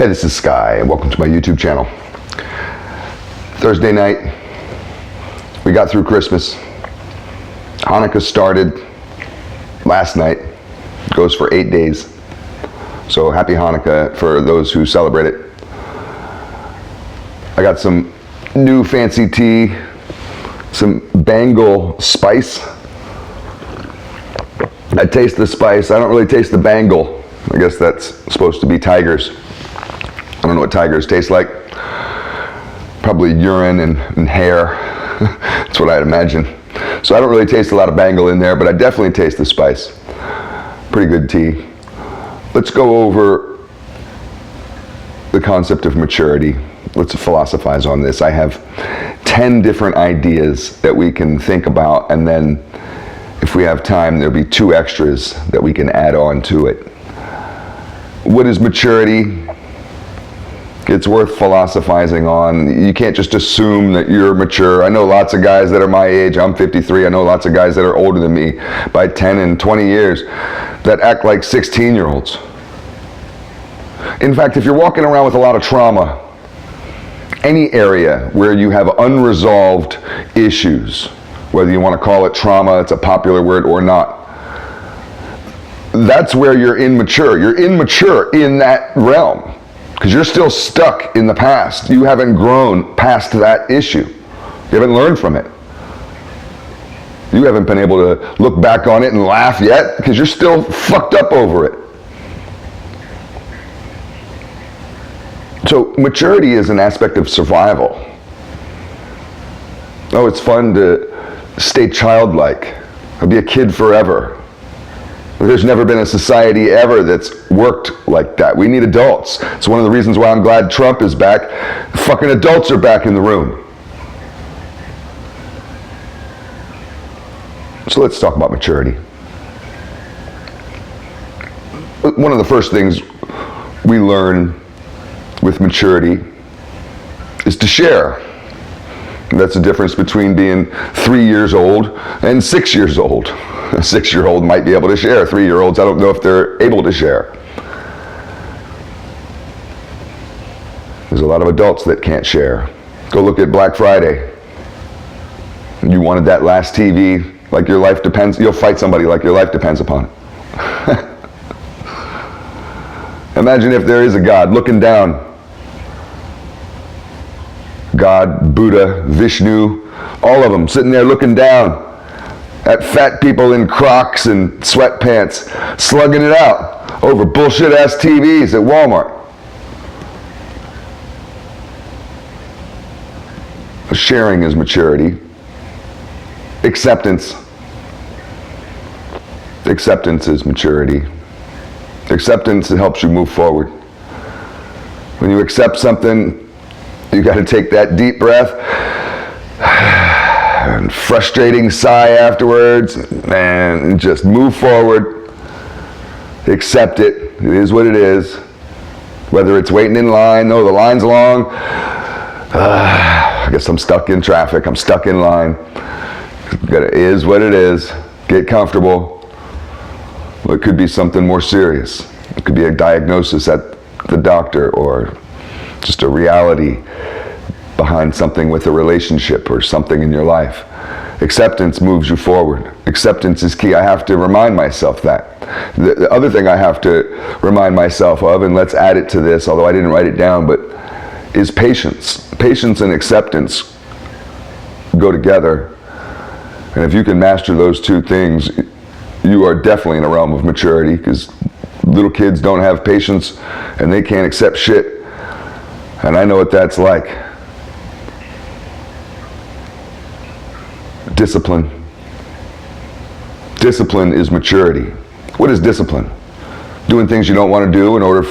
Hey, this is Sky, and welcome to my YouTube channel. Thursday night, we got through Christmas. Hanukkah started last night, goes for 8 days. So happy Hanukkah for those who celebrate it. I got some new fancy tea, some Bengal spice. I taste the spice, I don't really taste the Bengal. I guess that's supposed to be tigers. I don't know what tigers taste like. Probably urine and hair. That's what I'd imagine. So I don't really taste a lot of Bengal in there, but I definitely taste the spice. Pretty good tea. Let's go over the concept of maturity. Let's philosophize on this. I have 10 different ideas that we can think about, and then if we have time, there'll be 2 extras that we can add on to it. What is maturity? It's worth philosophizing on. You can't just assume that you're mature. I know lots of guys that are my age. I'm 53. I know lots of guys that are older than me by 10 and 20 years that act like 16-year-olds. In fact, if you're walking around with a lot of trauma, any area where you have unresolved issues, whether you want to call it trauma, it's a popular word or not, that's where you're immature. You're immature in that realm because you're still stuck in the past. You haven't grown past that issue. You haven't learned from it. You haven't been able to look back on it and laugh yet because you're still fucked up over it. So maturity is an aspect of survival. Oh, it's fun to stay childlike, or be a kid forever. There's never been a society ever that's worked like that. We need adults. It's one of the reasons why I'm glad Trump is back. Fucking adults are back in the room. So let's talk about maturity. One of the first things we learn with maturity is to share. That's the difference between being 3 years old and 6 years old. A 6-year-old might be able to share. 3-year-olds, I don't know if they're able to share. There's a lot of adults that can't share. Go look at Black Friday. You wanted that last TV, like your life depends, you'll fight somebody like your life depends upon it. Imagine if there is a God looking down. God, Buddha, Vishnu, all of them sitting there looking down at fat people in Crocs and sweatpants, slugging it out over bullshit-ass TVs at Walmart. Sharing is maturity. Acceptance. Acceptance is maturity. Acceptance helps you move forward. When you accept something, you got to take that deep breath and frustrating sigh afterwards and just move forward. Accept it. It is what it is. Whether it's waiting in line, no, the line's long. I guess I'm stuck in traffic. I'm stuck in line. It is what it is. Get comfortable. Well, it could be something more serious. It could be a diagnosis at the doctor, or just a reality behind something with a relationship or something in your life. Acceptance moves you forward. Acceptance is key. I have to remind myself that. The other thing I have to remind myself of, and let's add it to this, although I didn't write it down, but is patience. Patience and acceptance go together. And if you can master those 2 things, you are definitely in a realm of maturity, because little kids don't have patience and they can't accept shit. And I know what that's like. Discipline. Discipline is maturity. What is discipline? Doing things you don't want to do in order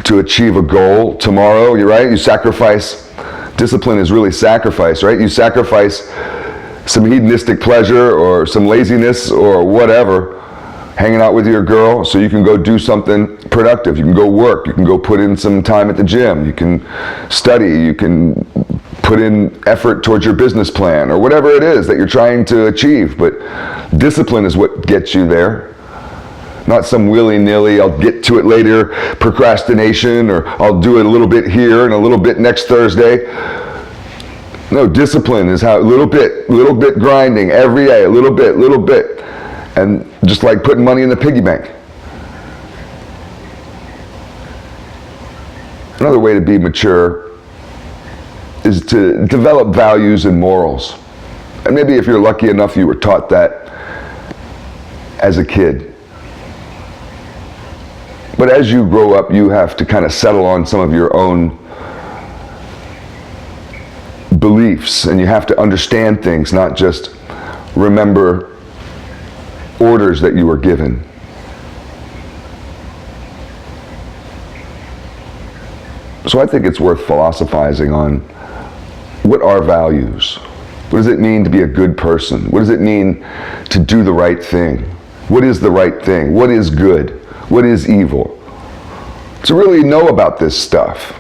to achieve a goal tomorrow, you're right? You sacrifice. Discipline is really sacrifice, right? You sacrifice some hedonistic pleasure or some laziness or whatever, hanging out with your girl so you can go do something productive. You can go work. You can go put in some time at the gym. You can study. You can put in effort towards your business plan or whatever it is that you're trying to achieve. But discipline is what gets you there. Not some willy-nilly, I'll get to it later, procrastination, or I'll do it a little bit here and a little bit next Thursday. No, discipline is how, little bit grinding every day, a little bit. And just like putting money in the piggy bank. Another way to be mature is to develop values and morals. And maybe if you're lucky enough, you were taught that as a kid. But as you grow up, you have to kind of settle on some of your own beliefs, and you have to understand things, not just remember orders that you were given. So I think it's worth philosophizing on what are values? What does it mean to be a good person? What does it mean to do the right thing? What is the right thing? What is good? What is evil? To really know about this stuff.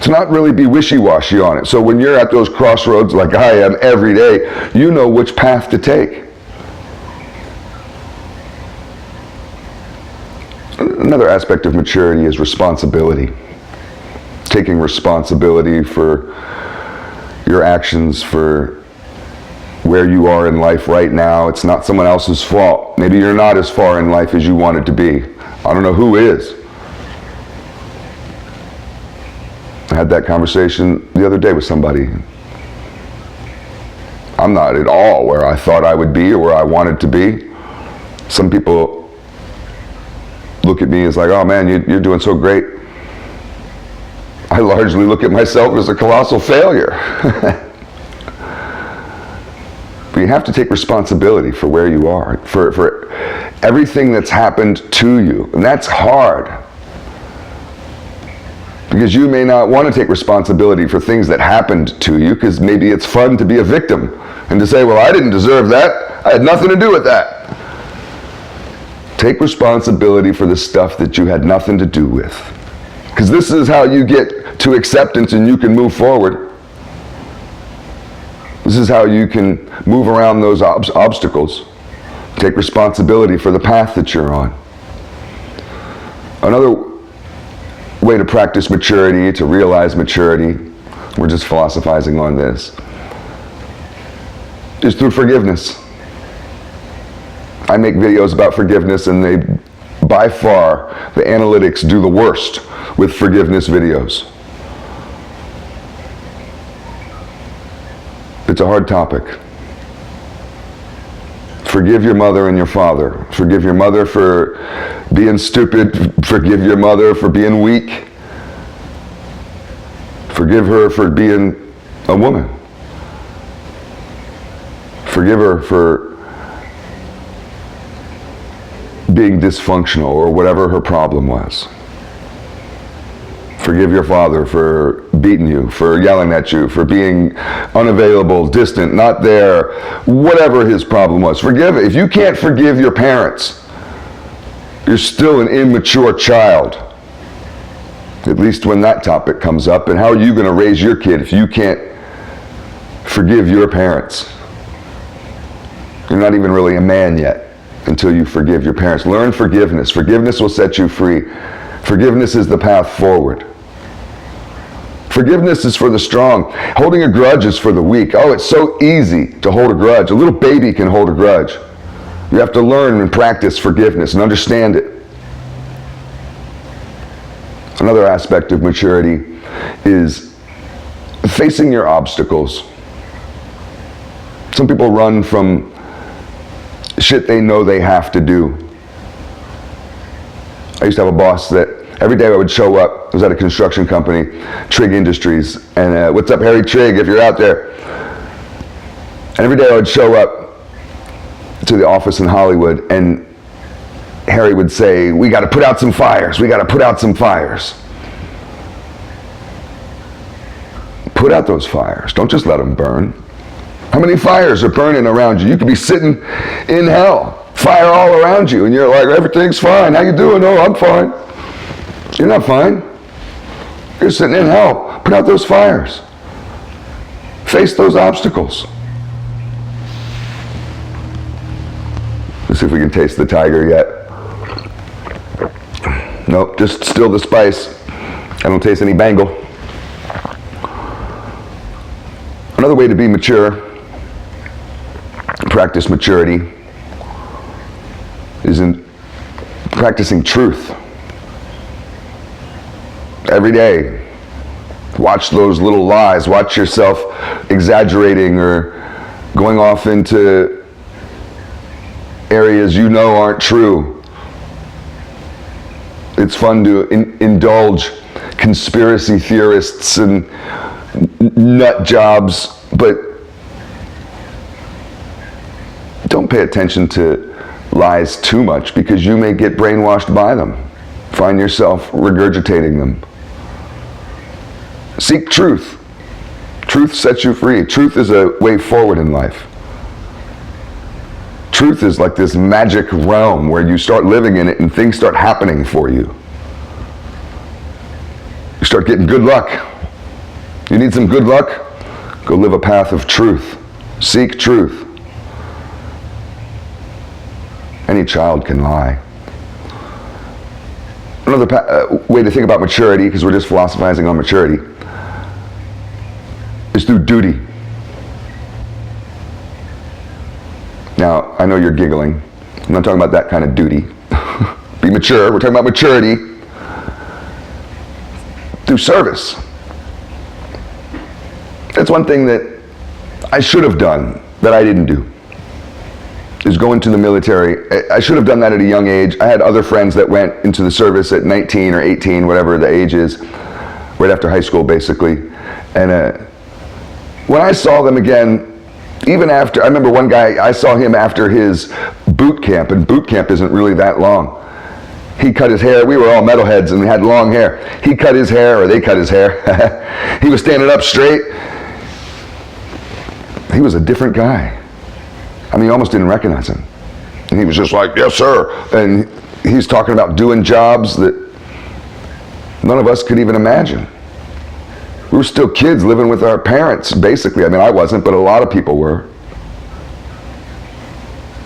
To not really be wishy-washy on it. So when you're at those crossroads like I am every day, you know which path to take. Another aspect of maturity is responsibility. Taking responsibility for your actions, for where you are in life right now. It's not someone else's fault. Maybe you're not as far in life as you wanted to be. I don't know who is. I had that conversation the other day with somebody. I'm not at all where I thought I would be or where I wanted to be. Some people look at me as like, oh man, you're doing so great. I largely look at myself as a colossal failure. But you have to take responsibility for where you are, for everything that's happened to you. And that's hard. Because you may not want to take responsibility for things that happened to you, because maybe it's fun to be a victim and to say, well, I didn't deserve that. I had nothing to do with that. Take responsibility for the stuff that you had nothing to do with. Because this is how you get to acceptance and you can move forward. This is how you can move around those obstacles. Take responsibility for the path that you're on. Another way to practice maturity, to realize maturity, we're just philosophizing on this, is through forgiveness. I make videos about forgiveness, and they, by far, the analytics do the worst with forgiveness videos. It's a hard topic. Forgive your mother and your father. Forgive your mother for being stupid. Forgive your mother for being weak. Forgive her for being a woman. Forgive her for being dysfunctional or whatever her problem was. Forgive your father for beating you, for yelling at you, for being unavailable, distant, not there, whatever his problem was. Forgive it. If you can't forgive your parents, you're still an immature child. At least when that topic comes up. And how are you going to raise your kid if you can't forgive your parents? You're not even really a man yet until you forgive your parents. Learn forgiveness. Forgiveness will set you free. Forgiveness is the path forward. Forgiveness is for the strong. Holding a grudge is for the weak. Oh, it's so easy to hold a grudge. A little baby can hold a grudge. You have to learn and practice forgiveness and understand it. Another aspect of maturity is facing your obstacles. Some people run from shit they know they have to do. I used to have a boss that every day I would show up. I was at a construction company, Trigg Industries, and what's up, Harry Trigg, if you're out there. And every day I would show up to the office in Hollywood, and Harry would say, we got to put out some fires. We got to put out some fires. Put out those fires. Don't just let them burn. How many fires are burning around you? You could be sitting in hell, fire all around you, and you're like, everything's fine. How you doing? Oh, I'm fine. You're not fine. You're sitting in hell. Put out those fires. Face those obstacles. Let's see if we can taste the tiger yet. Nope, just still the spice. I don't taste any bangle. Another way to be mature, practice maturity, is in practicing truth. Every day, watch those little lies. Watch yourself exaggerating or going off into areas you know aren't true. It's fun to indulge conspiracy theorists and nut jobs, but don't pay attention to lies too much, because you may get brainwashed by them. Find yourself regurgitating them. Seek truth. Truth sets you free. Truth is a way forward in life. Truth is like this magic realm where you start living in it and things start happening for you. You start getting good luck. You need some good luck? Go live a path of truth. Seek truth. Any child can lie. Another way to think about maturity, because we're just philosophizing on maturity, is through duty. Now, I know you're giggling. I'm not talking about that kind of duty. Be mature. We're talking about maturity through service. That's one thing that I should have done that I didn't do, is go into the military. I should have done that at a young age. I had other friends that went into the service at 19 or 18, whatever the age is, right after high school, basically. And when I saw them again, even after, I remember one guy, I saw him after his boot camp, and boot camp isn't really that long. He cut his hair. We were all metalheads and we had long hair. He cut his hair, or they cut his hair. He was standing up straight. He was a different guy. I mean, you almost didn't recognize him. And he was just like, yes, sir. And he's talking about doing jobs that none of us could even imagine. We were still kids living with our parents, basically. I mean, I wasn't, but a lot of people were.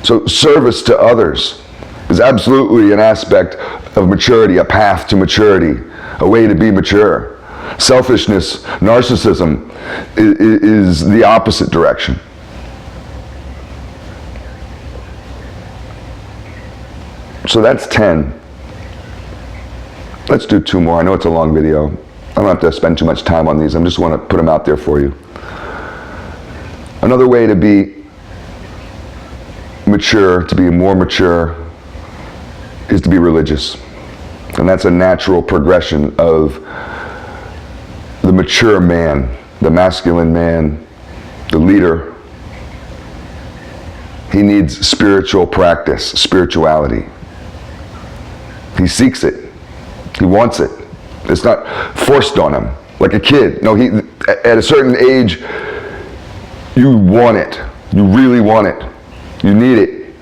So service to others is absolutely an aspect of maturity, a path to maturity, a way to be mature. Selfishness, narcissism is the opposite direction. So that's 10. Let's do 2 more. I know it's a long video. I don't have to spend too much time on these. I just want to put them out there for you. Another way to be mature, to be more mature, is to be religious. And that's a natural progression of the mature man, the masculine man, the leader. He needs spiritual practice, spirituality. He seeks it. He wants it. It's not forced on him like a kid. No, at a certain age, you want it. You really want it. You need it.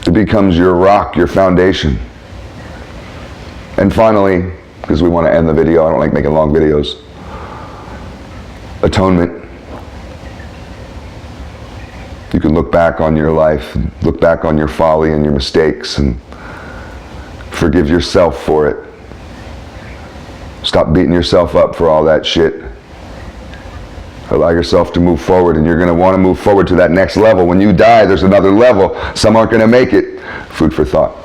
It becomes your rock, your foundation. And finally, because we want to end the video, I don't like making long videos, atonement. You can look back on your life, look back on your folly and your mistakes, and forgive yourself for it. Stop beating yourself up for all that shit. Allow yourself to move forward, and you're going to want to move forward to that next level. When you die, there's another level. Some aren't going to make it. Food for thought.